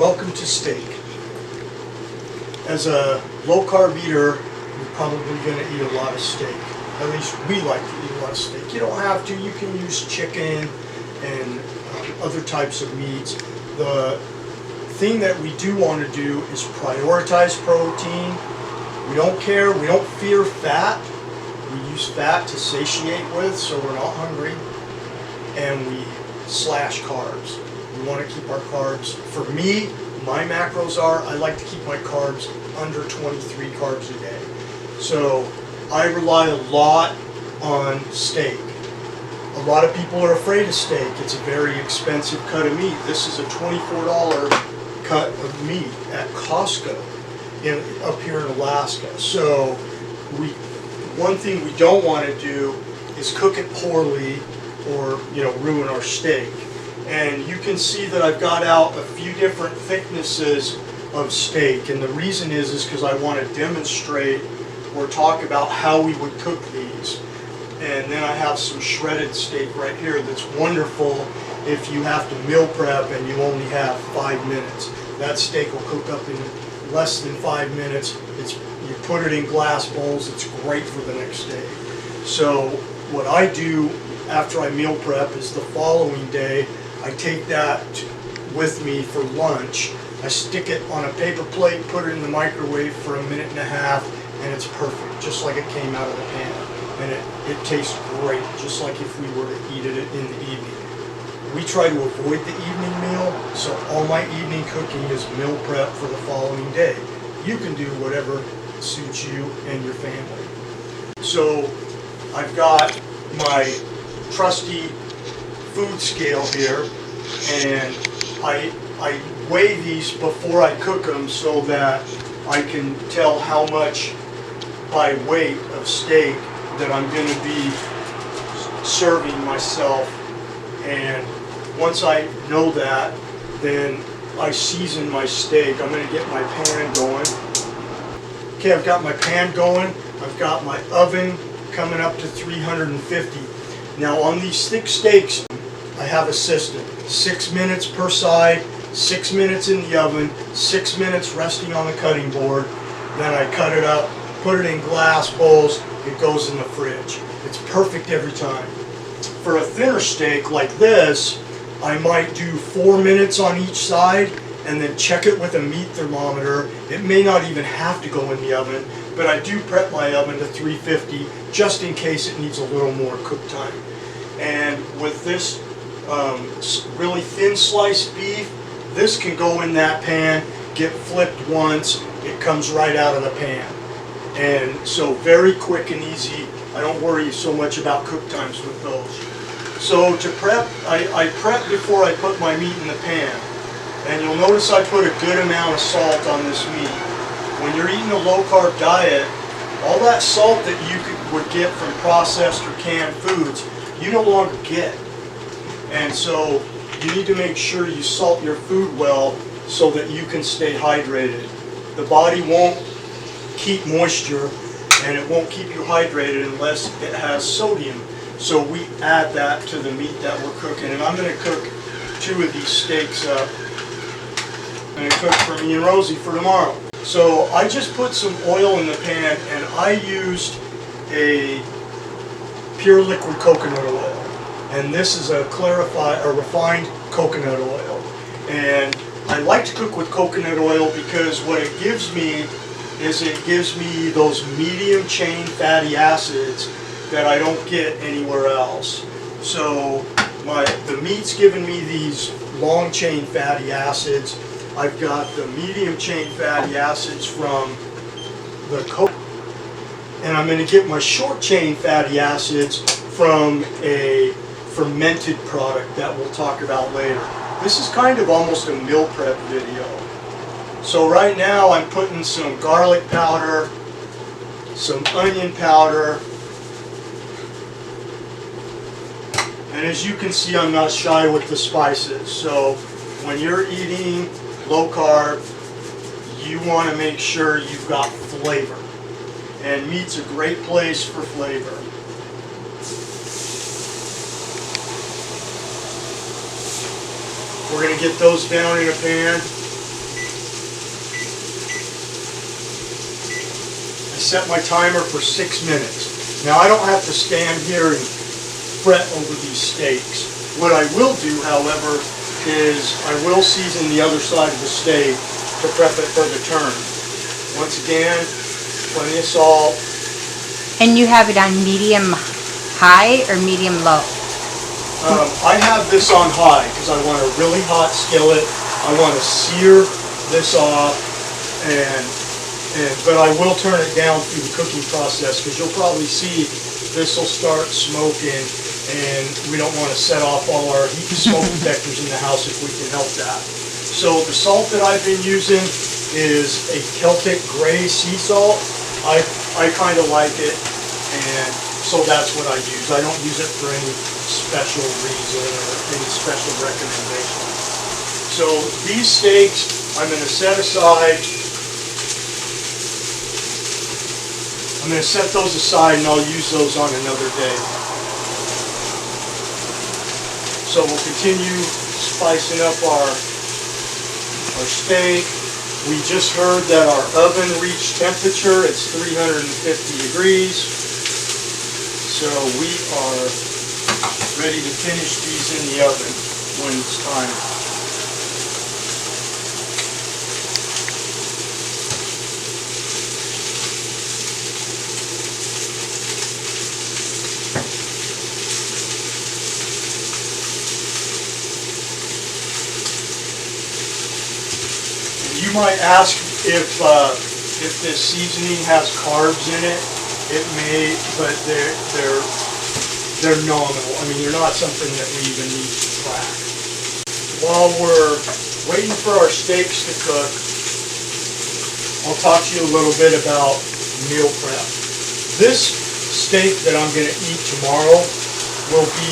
Welcome to steak. As a low-carb eater, you're probably going to eat a lot of steak. At least we like to eat a lot of steak. You don't have to. You can use chicken and other types of meats. The thing that we do want to do is prioritize protein. We don't care. We don't fear fat. We use fat to satiate with, so we're not hungry. And we slash carbs. We want to keep our carbs. For me, my macros are, I like to keep my carbs under 23 carbs a day. So I rely a lot on steak. A lot of people are afraid of steak. It's a very expensive cut of meat. This is a $24 cut of meat at Costco up here in Alaska. So one thing we don't want to do is cook it poorly or ruin our steak. And you can see that I've got out a few different thicknesses of steak, and the reason is because I want to demonstrate or talk about how we would cook these. And then I have some shredded steak right here that's wonderful if you have to meal prep and you only have 5 minutes. That steak will cook up in less than 5 minutes. You put it in glass bowls, it's great for the next day. So what I do after I meal prep is the following day I take that with me for lunch. I stick it on a paper plate, put it in the microwave for a minute and a half, and it's perfect, just like it came out of the pan. And it tastes great, just like if we were to eat it in the evening. We try to avoid the evening meal, so all my evening cooking is meal prep for the following day. You can do whatever suits you and your family. So I've got my trusty food scale here, and I weigh these before I cook them so that I can tell how much by weight of steak that I'm going to be serving myself. And once I know that, then I season my steak. I'm going to get my pan going. Okay, I've got my pan going. I've got my oven coming up to 350. Now on these thick steaks, I have a system. 6 minutes per side, 6 minutes in the oven, 6 minutes resting on the cutting board. Then I cut it up, put it in glass bowls, it goes in the fridge. It's perfect every time. For a thinner steak like this, I might do 4 minutes on each side and then check it with a meat thermometer. It may not even have to go in the oven, but I do prep my oven to 350 just in case it needs a little more cook time. And with this really thin sliced beef, this can go in that pan, get flipped once, it comes right out of the pan. And so very quick and easy. I don't worry so much about cook times with those. So to prep, I prep before I put my meat in the pan. And you'll notice I put a good amount of salt on this meat. When you're eating a low-carb diet, all that salt that you would get from processed or canned foods, you no longer get. And so you need to make sure you salt your food well so that you can stay hydrated. The body won't keep moisture and it won't keep you hydrated unless it has sodium. So we add that to the meat that we're cooking. And I'm going to cook 2 of these steaks up. I'm going to cook for me and Rosie for tomorrow. So I just put some oil in the pan, and I used a pure liquid coconut oil. And this is a refined coconut oil. And I like to cook with coconut oil because what it gives me is it gives me those medium chain fatty acids that I don't get anywhere else. So the meat's giving me these long chain fatty acids. I've got the medium chain fatty acids from the coconut, and I'm going to get my short chain fatty acids from a fermented product that we'll talk about later. This is kind of almost a meal prep video. So right now I'm putting some garlic powder, some onion powder, and as you can see, I'm not shy with the spices. So when you're eating low carb, you want to make sure you've got flavor. And meat's a great place for flavor. We're going to get those down in a pan. set my timer for 6 minutes. Now I don't have to stand here and fret over these steaks. What I will do, however, is I will season the other side of the steak to prep it for the turn. Once again, plenty of salt. And you have it on medium high or medium low? I have this on high because I want a really hot skillet. I want to sear this off, but I will turn it down through the cooking process because you'll probably see this will start smoking, and we don't want to set off all our heat and smoke detectors in the house if we can help that. So the salt that I've been using is a Celtic gray sea salt. I kind of like it, and so that's what I use. I don't use it for any special reason or any special recommendation. So these steaks I'm going to set aside. I'm going to set those aside and I'll use those on another day. So we'll continue spicing up our steak. We just heard that our oven reached temperature. It's 350 degrees. So we are ready to finish these in the oven when it's time. You might ask if this seasoning has carbs in it. It may, but they're nominal. I mean, they're not something that we even need to track. While we're waiting for our steaks to cook, I'll talk to you a little bit about meal prep. This steak that I'm going to eat tomorrow will be,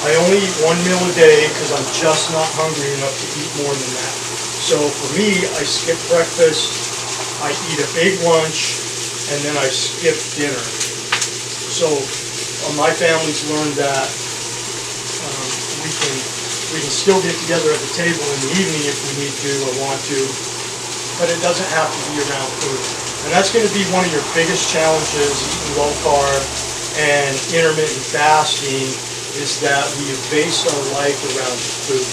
I only eat one meal a day because I'm just not hungry enough to eat more than that. So for me, I skip breakfast, I eat a big lunch, and then I skip dinner. So my family's learned that we can still get together at the table in the evening if we need to or want to, but it doesn't have to be around food. And that's going to be one of your biggest challenges eating low carb and intermittent fasting, is that we have based our life around food.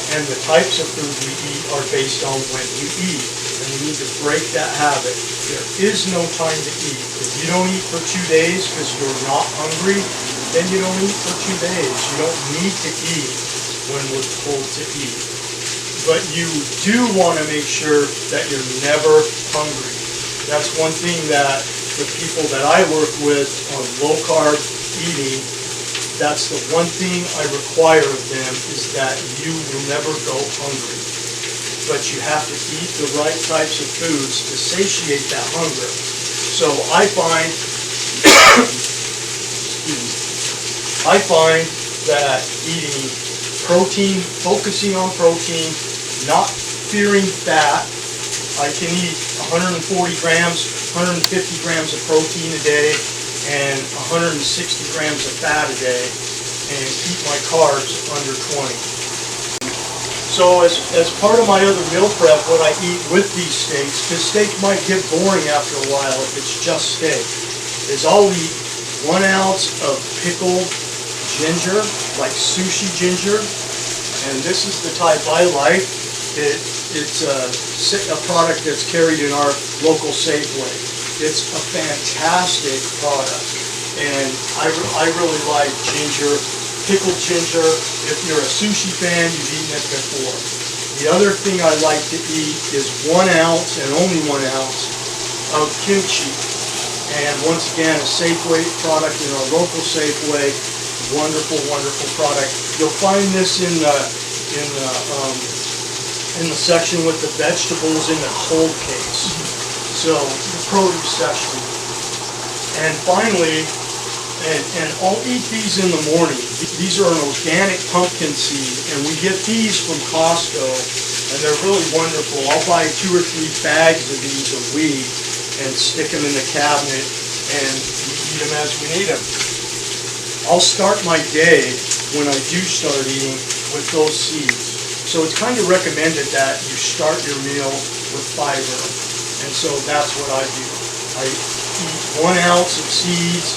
And the types of food we eat are based on when we eat. And we need to break that habit. There is no time to eat. If you don't eat for 2 days because you're not hungry, then you don't eat for 2 days. You don't need to eat when we're told to eat. But you do want to make sure that you're never hungry. That's one thing that the people that I work with on low carb eating, that's the one thing I require of them, is that you will never go hungry. But you have to eat the right types of foods to satiate that hunger. So I find that eating protein, focusing on protein, not fearing fat. I can eat 140 grams, 150 grams of protein a day, and 160 grams of fat a day, and keep my carbs under 20. So as part of my other meal prep, what I eat with these steaks, because steak might get boring after a while if it's just steak, is I'll eat 1 ounce of pickled ginger, like sushi ginger, and this is the type I like. It's a product that's carried in our local Safeway. It's a fantastic product, and I really like ginger, pickled ginger. If you're a sushi fan, you've eaten it before. The other thing I like to eat is 1 ounce, and only 1 ounce, of kimchi. And once again, a Safeway product in our local Safeway. Wonderful, wonderful product. You'll find this in the section with the vegetables in the cold case. So the produce section. And finally, and I'll eat these in the morning. These are an organic pumpkin seed, and we get these from Costco, and they're really wonderful. I'll buy 2 or 3 bags of these a week and stick them in the cabinet, and we eat them as we need them. I'll start my day when I do start eating with those seeds. So it's kind of recommended that you start your meal with fiber. And so that's what I do. eat 1 ounce of seeds.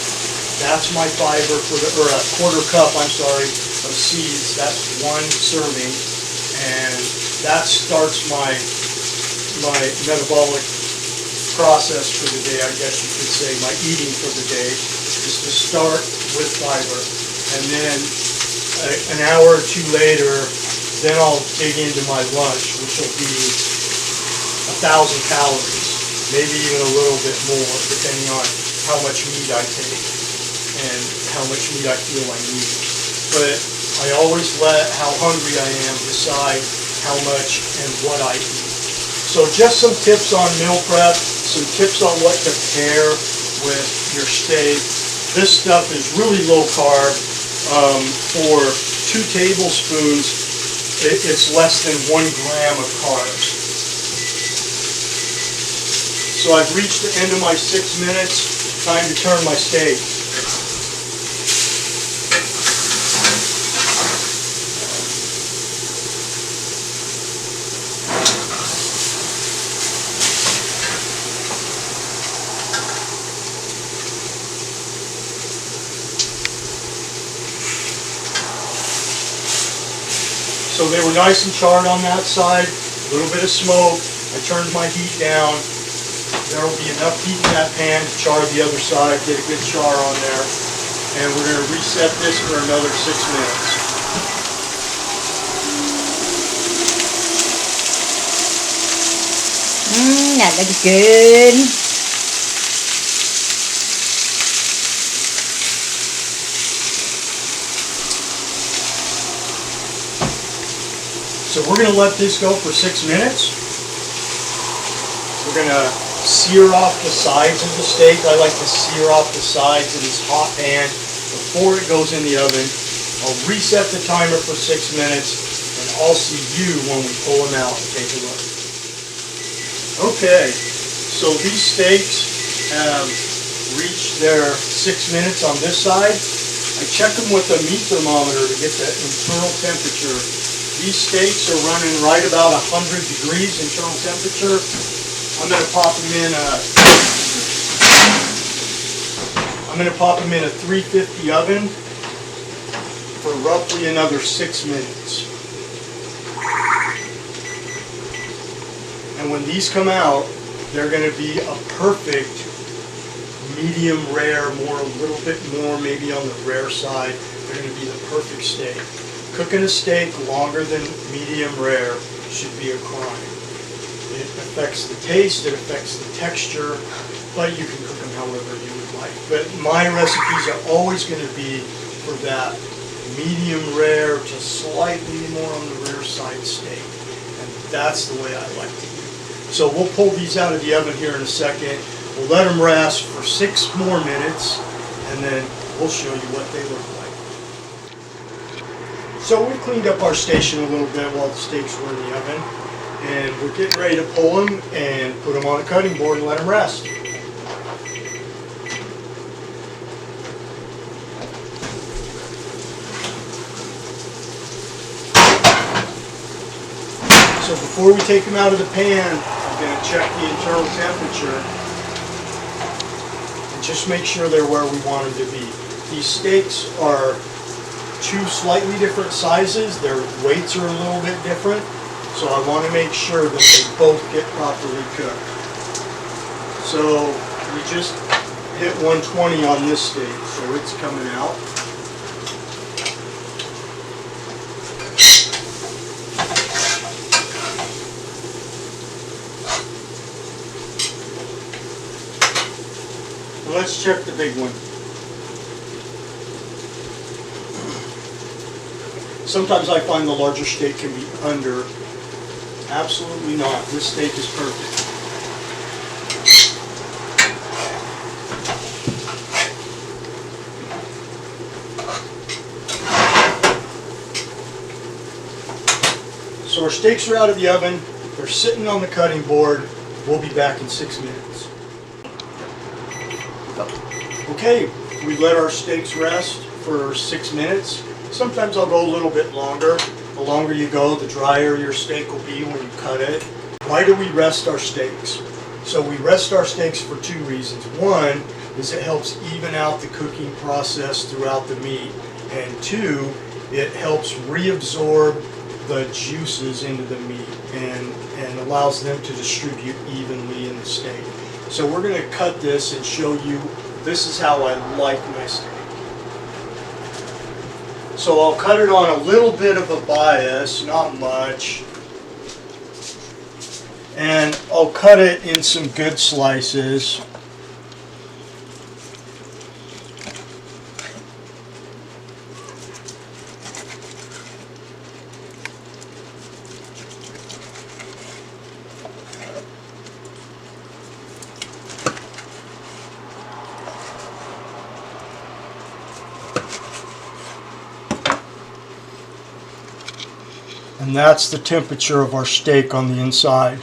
That's my fiber for the, or a quarter cup, I'm sorry, of seeds. That's 1 serving. And that starts my metabolic process for the day, I guess you could say, my eating for the day, is to start with fiber. And then an hour or 2 later, then I'll dig into my lunch, which will be 1,000 calories, maybe even a little bit more, depending on how much meat I take and how much meat I feel I need. But I always let how hungry I am decide how much and what I eat. So just some tips on meal prep, some tips on what to pair with your steak. This stuff is really low carb. For 2 tablespoons, it's less than 1 gram of carbs. So I've reached the end of my 6 minutes. Time to turn my steak. So they were nice and charred on that side, a little bit of smoke. I turned my heat down. There will be enough heat in that pan to char the other side, get a good char on there. And we're going to reset this for another 6 minutes. That looks good. So we're going to let this go for 6 minutes. We're going to sear off the sides of the steak. I like to sear off the sides in this hot pan before it goes in the oven. I'll reset the timer for 6 minutes, and I'll see you when we pull them out and take a look. Okay, so these steaks have reached their 6 minutes on this side. I check them with a meat thermometer to get the internal temperature. These steaks are running right about 100 degrees internal temperature. I'm going to pop them in a 350 oven for roughly another 6 minutes. And when these come out, they're going to be a perfect medium rare, a little bit more maybe on the rare side. They're going to be the perfect steak. Cooking a steak longer than medium rare should be a crime. It affects the taste, it affects the texture, but you can cook them however you would like. But my recipes are always going to be for that medium rare to slightly more on the rare side steak. And that's the way I like to eat. So we'll pull these out of the oven here in a second. We'll let them rest for 6 more minutes, and then we'll show you what they look like. So we cleaned up our station a little bit while the steaks were in the oven, and we're getting ready to pull them and put them on a cutting board and let them rest. So before we take them out of the pan, I'm going to check the internal temperature and just make sure they're where we want them to be. These steaks are 2 slightly different sizes. Their weights are a little bit different, so I want to make sure that they both get properly cooked. So we just hit 120 on this steak, so it's coming out. Let's check the big one. Sometimes I find the larger steak can be under. Absolutely not. This steak is perfect. So our steaks are out of the oven. They're sitting on the cutting board. We'll be back in 6 minutes. Okay, we let our steaks rest for 6 minutes. Sometimes I'll go a little bit longer. The longer you go, the drier your steak will be when you cut it. Why do we rest our steaks? So we rest our steaks for two reasons. One is it helps even out the cooking process throughout the meat. And two, it helps reabsorb the juices into the meat and allows them to distribute evenly in the steak. So we're going to cut this and show you, this is how I like my steak. So I'll cut it on a little bit of a bias, not much. And I'll cut it in some good slices. And that's the temperature of our steak on the inside.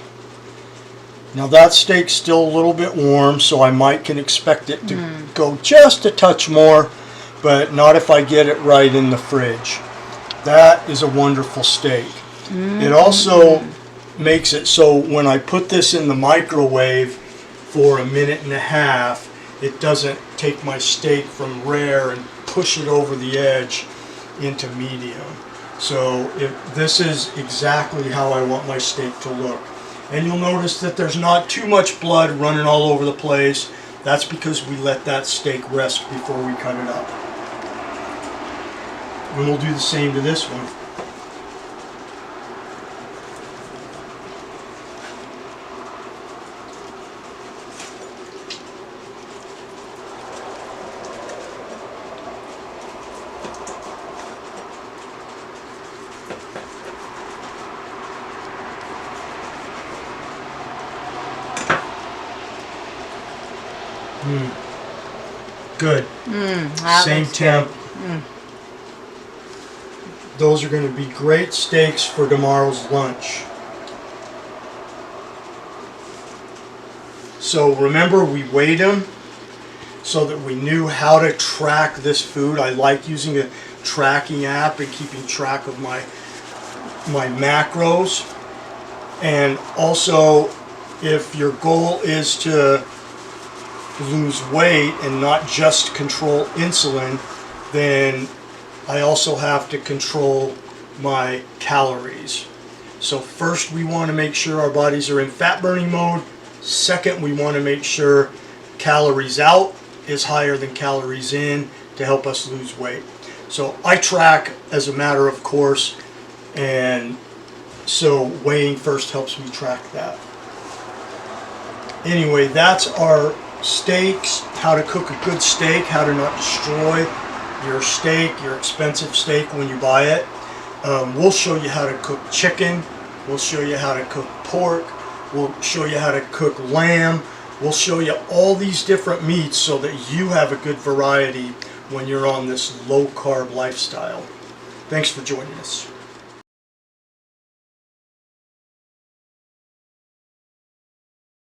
Now that steak's still a little bit warm, so I can expect it to go just a touch more, but not if I get it right in the fridge. That is a wonderful steak. It also makes it so when I put this in the microwave for a minute and a half, it doesn't take my steak from rare and push it over the edge into medium. So this is exactly how I want my steak to look. And you'll notice that there's not too much blood running all over the place. That's because we let that steak rest before we cut it up. And we'll do the same to this one. Good. Same temp. Those are going to be great steaks for tomorrow's lunch. So remember, we weighed them so that we knew how to track this food. I like using a tracking app and keeping track of my macros. And also, if your goal is to lose weight and not just control insulin, then I also have to control my calories. So first we want to make sure our bodies are in fat burning mode. Second, we want to make sure calories out is higher than calories in to help us lose weight. So I track as a matter of course, and so weighing first helps me track that. Anyway, that's our steaks, how to cook a good steak, how to not destroy your steak, your expensive steak when you buy it. We'll show you how to cook chicken. We'll show you how to cook pork. We'll show you how to cook lamb. We'll show you all these different meats so that you have a good variety when you're on this low-carb lifestyle. Thanks for joining us.